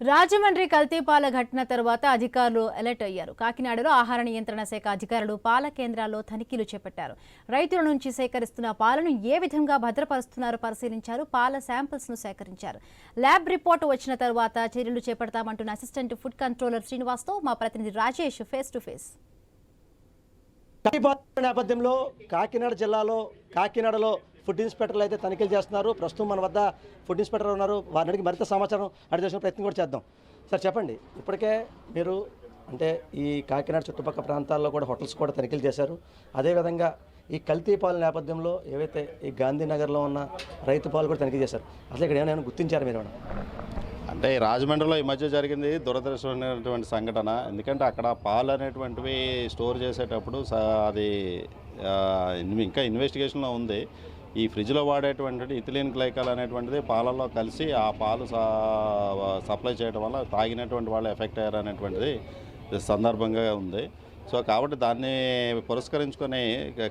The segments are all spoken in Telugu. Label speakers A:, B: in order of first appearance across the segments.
A: రాజమండ్రి కల్తీపాల ఘటన తర్వాత అధికారులు అలర్ట్ అయ్యారు. కాకినాడలో ఆహార నియంత్రణ శాఖ అధికారులు పాల కేంద్రాల్లో తనిఖీలు చేపట్టారు. రైతుల నుంచి సేకరిస్తున్న పాలను ఏ విధంగా భద్రపరుస్తున్నారో పరిశీలించారు. పాల శాంపిల్స్ ను సేకరించారు. ల్యాబ్ రిపోర్టు వచ్చిన తర్వాత చర్యలు చేపడతామంటున్న అసిస్టెంట్ ఫుడ్ కంట్రోలర్ శ్రీనివాస్తో మా ప్రతినిధి రాజేష్ ఫేస్ టు ఫేస్.
B: నేపథ్యంలో కాకినాడలో ఫుడ్ ఇన్స్పెక్టర్లు అయితే తనిఖీలు చేస్తున్నారు. ప్రస్తుతం మన వద్ద ఫుడ్ ఇన్స్పెక్టర్ ఉన్నారు. వారి అడిగి మరింత సమాచారం అడిగే ప్రయత్నం కూడా చేద్దాం. సార్ చెప్పండి, ఇప్పటికే మీరు అంటే ఈ కాకినాడ చుట్టుపక్కల ప్రాంతాల్లో కూడా హోటల్స్ కూడా తనిఖీలు చేశారు. అదేవిధంగా ఈ కల్తీ పాల నేపథ్యంలో ఏవైతే ఈ గాంధీనగర్లో ఉన్న రైతు పాలు కూడా తనిఖీ చేశారు. అసలు ఇక్కడ ఏమైనా గుర్తించారు మీరు?
C: అంటే రాజమండ్రిలో ఈ మధ్య జరిగింది దురదృష్టమైనటువంటి సంఘటన. ఎందుకంటే అక్కడ పాలు అనేటువంటివి స్టోర్ చేసేటప్పుడు అది ఇంకా ఇన్వెస్టిగేషన్లో ఉంది. ఈ ఫ్రిడ్జ్లో వాడేటువంటిది ఇథిలీన్ గ్లైకాల్ అనేటువంటిది పాలల్లో కలిసి ఆ పాలు సప్లై చేయడం వల్ల తాగినటువంటి వాళ్ళు ఎఫెక్ట్ అయ్యారు అనేటువంటిది సందర్భంగా ఉంది. సో కాబట్టి దాన్ని పురస్కరించుకొని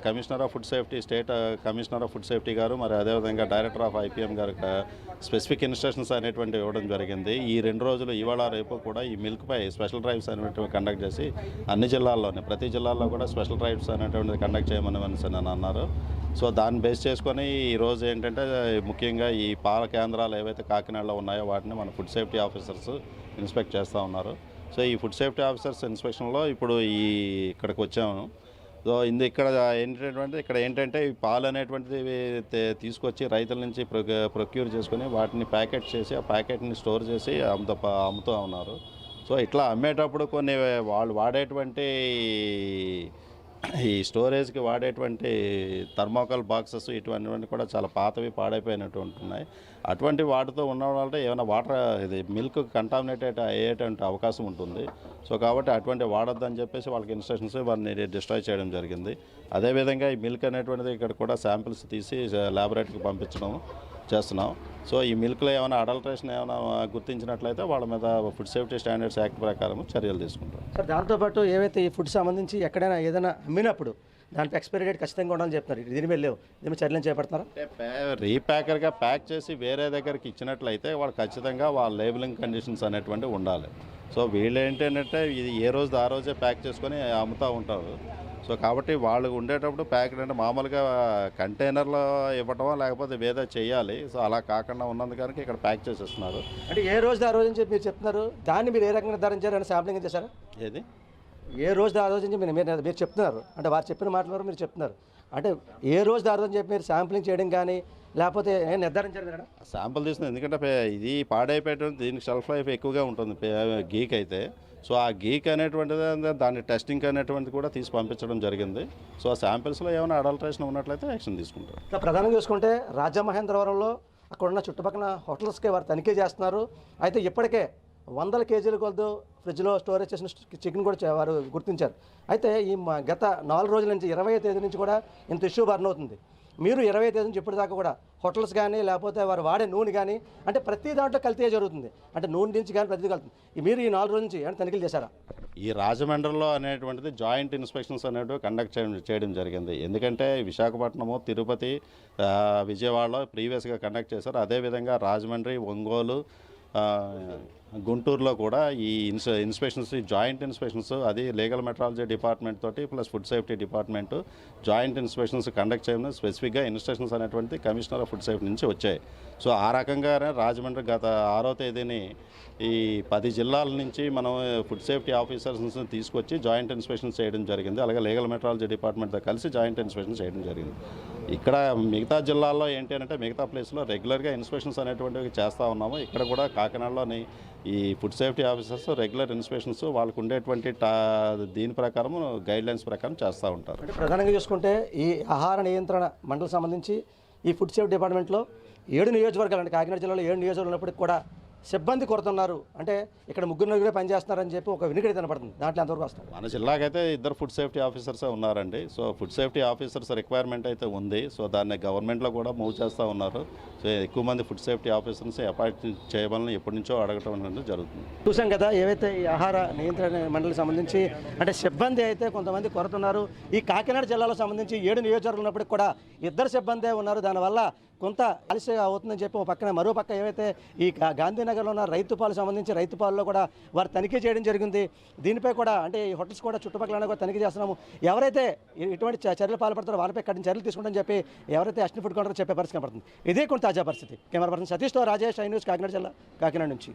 C: commissioner of food safety, state commissioner of food safety గారు, మరి అదేవిధంగా డైరెక్టర్ ఆఫ్ ఐపీఎం గారు స్పెసిఫిక్ ఇన్స్ట్రక్షన్స్ అనేటువంటివి ఇవ్వడం జరిగింది. ఈ 2 రోజులు ఇవాళ రేపు కూడా ఈ మిల్క్పై స్పెషల్ డ్రైవ్స్ అనేటువంటివి కండక్ట్ చేసి అన్ని జిల్లాల్లోనే ప్రతి జిల్లాల్లో కూడా స్పెషల్ డ్రైవ్స్ అనేటువంటిది కండక్ట్ చేయమని అని అన్నారు. సో దాన్ని బేస్ చేసుకొని ఈరోజు ఏంటంటే ముఖ్యంగా ఈ పాల కేంద్రాలు ఏవైతే కాకినాడలో ఉన్నాయో వాటిని మన ఫుడ్ సేఫ్టీ ఆఫీసర్స్ ఇన్స్పెక్ట్ చేస్తూ ఉన్నారు. సో ఈ ఫుడ్ సేఫ్టీ ఆఫీసర్స్ ఇన్స్పెక్షన్లో ఇప్పుడు ఇక్కడికి వచ్చాము. సో ఇక్కడ ఏంటంటే ఈ పాలు అనేటువంటిది తీసుకొచ్చి రైతుల నుంచి ప్రొక్యూర్ చేసుకొని వాటిని ప్యాకెట్ చేసి ఆ ప్యాకెట్ని స్టోర్ చేసి అమ్ముతూ ఉన్నారు. సో ఇట్లా అమ్మేటప్పుడు కొన్ని వాళ్ళు వాడేటువంటి ఈ స్టోరేజ్కి వాడేటువంటి థర్మోకాల్ బాక్సెస్ ఇటువంటివన్నీ కూడా చాలా పాతవి పాడైపోయినట్టు ఉంటున్నాయి. అటువంటి వాటితో ఉండడం వల్ల ఏమైనా ఇది మిల్క్ కంటామినేటెడ్ అయ్యేటువంటి అవకాశం ఉంటుంది. సో కాబట్టి అటువంటి వాడొద్దని చెప్పేసి వాళ్ళకి ఇన్స్ట్రక్షన్స్ వారిని డిస్ట్రాయ్ చేయడం జరిగింది. అదేవిధంగా ఈ మిల్క్ అనేటువంటిది ఇక్కడ కూడా శాంపిల్స్ తీసి ల్యాబొరేటరీకి పంపించడం చేస్తున్నాం. సో ఈ మిల్క్లో ఏమైనా అడల్ట్రేషన్ ఏమైనా గుర్తించినట్లయితే వాళ్ళ మీద ఫుడ్ సేఫ్టీ స్టాండర్డ్స్ యాక్ట్ ప్రకారం చర్యలు తీసుకుంటాం.
B: సార్ దాంతోపాటు ఏవైతే ఈ ఫుడ్ సంబంధించి ఎక్కడైనా ఏదైనా అమ్మినప్పుడు దాంట్లో ఎక్స్పైరీ డేట్ ఖచ్చితంగా ఉండాలని చెప్తున్నారు. దీని మీద లేవు, దీని మీద చర్యలు చేపడుతున్నారా?
C: రీప్యాకర్గా ప్యాక్ చేసి వేరే దగ్గరికి ఇచ్చినట్లయితే వాళ్ళు ఖచ్చితంగా వాళ్ళ లేబులింగ్ కండిషన్స్ అనేటువంటివి ఉండాలి. సో వీళ్ళు ఏంటంటే ఇది ఏ రోజు ఆ రోజే ప్యాక్ చేసుకొని అమ్ముతూ ఉంటారు. సో కాబట్టి వాళ్ళు ఉండేటప్పుడు ప్యాకెట్ అంటే మామూలుగా కంటైనర్లో ఇవ్వటమో లేకపోతే వేరే చేయాలి. సో అలా కాకుండా ఉన్నందుకని ఇక్కడ ప్యాక్ చేసేస్తున్నారు.
B: అంటే ఏ రోజు ఆ రోజు నుంచి మీరు చెప్తున్నారు, దాన్ని మీరు ఏ రకంగా నిర్ధారించారు? శాంప్లింగ్ చేశారా?
C: ఏది
B: ఏ రోజు ఆ రోజు నుంచి మీరు చెప్తున్నారు అంటే వారు చెప్పిన మాటల మీరు చెప్తున్నారు అంటే ఏ రోజు ఆ రోజు చెప్పి మీరు శాంప్లింగ్ చేయడం కానీ లేకపోతే ఏం నిర్ధారించారు కదా?
C: శాంపుల్ తీసుకుని ఎందుకంటే ఇది పాడైపోయడం దీనికి షెల్ఫ్ లైఫ్ ఎక్కువగా ఉంటుంది గీక్ అయితే. సో ఆ గీక్ అనేటువంటిది దాని టెస్టింగ్ అనేటువంటిది కూడా తీసి పంపించడం జరిగింది. సో ఆ శాంపిల్స్లో ఏమైనా అడల్ట్రేషన్ ఉన్నట్లయితే యాక్షన్ తీసుకుంటారు.
B: ప్రధానంగా చూసుకుంటే రాజమహేంద్రవరంలో అక్కడ ఉన్న చుట్టుపక్కల హోటల్స్కి వారు తనిఖీ చేస్తున్నారు. అయితే ఇప్పటికే 100 కేజీల కొద్దు ఫ్రిడ్జ్లో స్టోరేజ్ చేసిన చికెన్ కూడా వారు గుర్తించారు. అయితే ఈ గత 4 రోజుల నుంచి 20వ తేదీ నుంచి కూడా ఇంత ఇష్యూ బర్న్ అవుతుంది. మీరు 20వ తేదీ నుంచి ఇప్పటిదాకా కూడా హోటల్స్ కానీ లేకపోతే వారు వాడే నూనె కానీ అంటే ప్రతి దాంట్లో కల్తీ జరుగుతుంది. అంటే నూనె నుంచి కానీ ప్రతి కలుతుంది. మీరు ఈ 4 రోజుల నుంచి ఏమైనా తనిఖీలు చేశారా?
C: ఈ రాజమండ్రిలో అనేటువంటిది జాయింట్ ఇన్స్పెక్షన్స్ అనేటివి కండక్ట్ చేయడం జరిగింది. ఎందుకంటే విశాఖపట్నము, తిరుపతి, విజయవాడలో ప్రీవియస్గా కండక్ట్ చేశారు. అదేవిధంగా రాజమండ్రి, ఒంగోలు, గుంటూరులో కూడా ఈ ఇన్స్పెక్షన్స్ జాయింట్ ఇన్స్పెక్షన్స్ అది లీగల్ మెట్రాలజీ డిపార్ట్మెంట్ తోటి plus food safety department joint inspections conduct చేయడం స్పెసిఫిక్గా ఇన్స్ట్రక్షన్స్ అనేటువంటిది కమిషనర్ ఆఫ్ ఫుడ్ సేఫ్టీ నుంచి వచ్చాయి. సో ఆ రకంగానే రాజమండ్రి గత 6వ తేదీని ఈ 10 జిల్లాల నుంచి మనం ఫుడ్ సేఫ్టీ ఆఫీసర్స్ని తీసుకొచ్చి జాయింట్ ఇన్స్పెక్షన్స్ చేయడం జరిగింది. అలాగే లీగల్ మెట్రాలజీ డిపార్ట్మెంట్తో కలిసి జాయింట్ ఇన్స్పెక్షన్స్ చేయడం జరిగింది. ఇక్కడ మిగతా జిల్లాల్లో ఏంటి అంటే మిగతా ప్లేస్లో రెగ్యులర్గా ఇన్స్పెక్షన్స్ అనేటువంటివి చేస్తూ ఉన్నాము. ఇక్కడ కూడా కాకినాడలోని ఈ food safety officers regular inspections వాళ్ళకు ఉండేటువంటి దీని ప్రకారం గైడ్లైన్స్ ప్రకారం చేస్తూ ఉంటారు.
B: అంటే ప్రధానంగా చూసుకుంటే ఈ ఆహార నియంత్రణ మండలికి సంబంధించి ఈ ఫుడ్ సేఫ్టీ డిపార్ట్మెంట్లో 7 నియోజకవర్గాలు అంటే కాకినాడ జిల్లాలో 7 నియోజకవర్గాలు ఉన్నప్పటికీ కూడా సిబ్బంది కొడుతున్నారు. అంటే ఇక్కడ 3 పనిచేస్తున్నారని చెప్పి ఒక వినికిడి కనపడుతుంది. దాంట్లో ఎంతవరకు వస్తుంది?
C: మన జిల్లాకైతే 2 ఫుడ్ సేఫ్టీ ఆఫీసర్సే ఉన్నారండి. So food safety officers requirement అయితే ఉంది. సో దాన్ని గవర్నమెంట్లో కూడా మూవ్ చేస్తూ ఉన్నారు. సో ఎక్కువ మంది ఫుడ్ సేఫ్టీ ఆఫీసర్స్ అపాయింట్ చేయమని ఎప్పటి నుంచో అడగటం అనేది జరుగుతుంది.
B: చూసాం కదా ఏవైతే ఈ ఆహార నియంత్రణ మండలికి సంబంధించి అంటే సిబ్బంది అయితే కొంతమంది కొరతున్నారు. ఈ కాకినాడ జిల్లాలో సంబంధించి 7 నియోజకవర్గాలు ఉన్నప్పటికీ కూడా 2 సిబ్బందే ఉన్నారు. దానివల్ల కొంత ఆలస్యం అవుతుందని చెప్పి మరో పక్క ఏవైతే ఈ గాంధీనగర్లో ఉన్న రైతు పాలు సంబంధించి రైతు పాలలో కూడా వారు తనిఖీ చేయడం జరిగింది. దీనిపై కూడా అంటే ఈ హోటల్స్ కూడా చుట్టుపక్కల కూడా తనిఖీ చేస్తున్నాము. ఎవరైతే ఇటువంటి చర్యలు పాల్పడతారో వారిపై కఠిన చర్యలు తీసుకుంటామని చెప్పి ఎవరైతే అశ్విని ఫుడ్ కౌంటర్ చెప్పే పరిస్థితి కనబడుతుంది. ఇదే కొంత తాజా పరిస్థితి. కెమెరా పర్సన్ సతీష్తో రాజేష్, ఐ న్యూస్, కాకినాడ జిల్లా, కాకినాడ నుంచి.